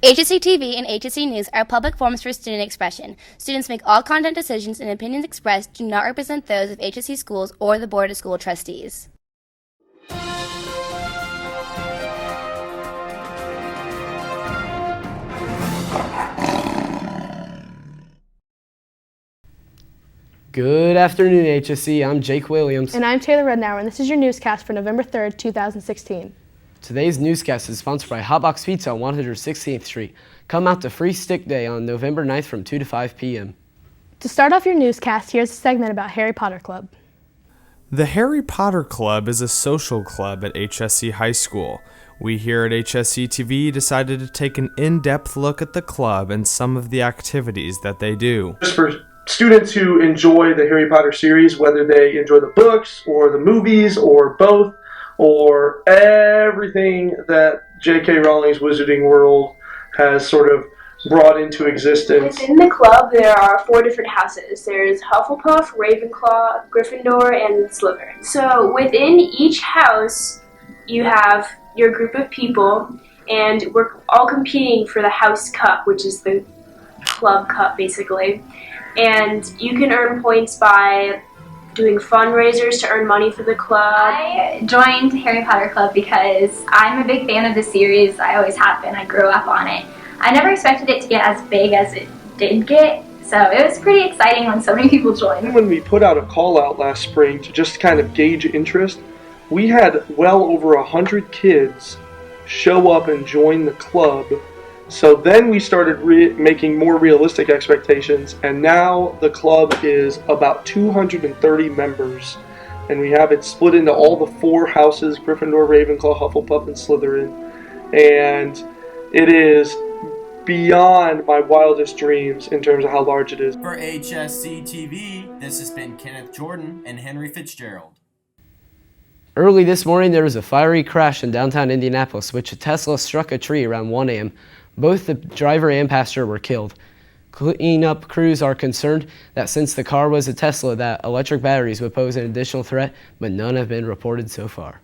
HSETV and HSE News are public forums for student expression. Students make all content decisions, and opinions expressed do not represent those of HSE schools or the Board of School Trustees. Good afternoon, HSE. I'm Jake Williams. And I'm Taylor Rednauer, and this is your newscast for November 3rd, 2016. Today's newscast is sponsored by Hotbox Pizza on 116th Street. Come out to Free Stick Day on November 9th from 2 to 5 p.m. To start off your newscast, here's a segment about Harry Potter Club. The Harry Potter Club is a social club at HSE High School. We here at HSETV decided to take an in-depth look at the club and some of the activities that they do. Just for students who enjoy the Harry Potter series, whether they enjoy the books or the movies or both, or everything that J.K. Rowling's Wizarding World has sort of brought into existence. Within the club, there are 4 different houses. There's Hufflepuff, Ravenclaw, Gryffindor, and Slytherin. So within each house, you have your group of people, and we're all competing for the House Cup, which is the club cup, basically. And you can earn points by doing fundraisers to earn money for the club. I joined Harry Potter Club because I'm a big fan of the series. I always have been. I grew up on it. I never expected it to get as big as it did get, so it was pretty exciting when so many people joined. When we put out a call out last spring to just kind of gauge interest, we had well over 100 kids show up and join the club. So then we started making more realistic expectations, and now the club is about 230 members, and we have it split into all the 4 houses: Gryffindor, Ravenclaw, Hufflepuff, and Slytherin, and it is beyond my wildest dreams in terms of how large it is. For HSETV, this has been Kenneth Jordan and Henry Fitzgerald. Early this morning, there was a fiery crash in downtown Indianapolis, which a Tesla struck a tree around 1 a.m. Both the driver and passenger were killed. Cleanup crews are concerned that since the car was a Tesla, that electric batteries would pose an additional threat, but none have been reported so far.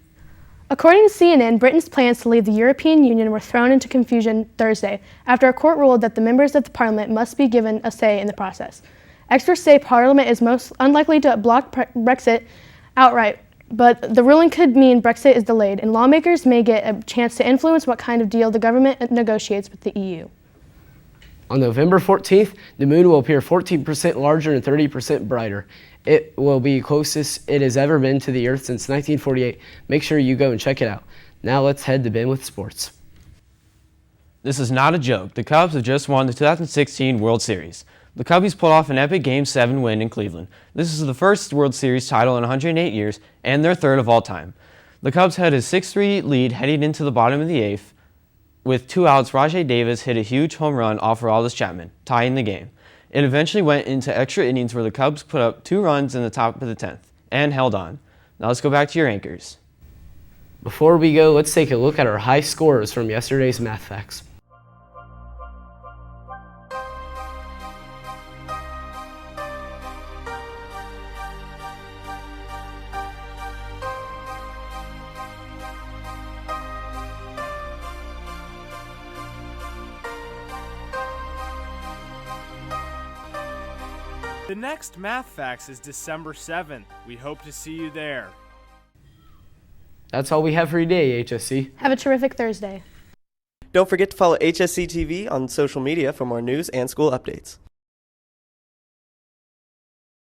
According to CNN, Britain's plans to leave the European Union were thrown into confusion Thursday after a court ruled that the members of the parliament must be given a say in the process. Experts say Parliament is most unlikely to block Brexit outright, but the ruling could mean Brexit is delayed, and lawmakers may get a chance to influence what kind of deal the government negotiates with the EU. On November 14th, the moon will appear 14% larger and 30% brighter. It will be closest it has ever been to the Earth since 1948. Make sure you go and check it out. Now let's head to Ben with sports. This is not a joke. The Cubs have just won the 2016 World Series. The Cubbies pulled off an epic Game 7 win in Cleveland. This is the first World Series title in 108 years and their third of all time. The Cubs had a 6-3 lead heading into the bottom of the 8th. With 2 outs, Rajai Davis hit a huge home run off Aroldis Chapman, tying the game. It eventually went into extra innings where the Cubs put up 2 runs in the top of the 10th and held on. Now let's go back to your anchors. Before we go, let's take a look at our high scores from yesterday's math facts. The next Math Facts is December 7th. We hope to see you there. That's all we have for today, HSC. Have a terrific Thursday. Don't forget to follow HSETV on social media for more news and school updates.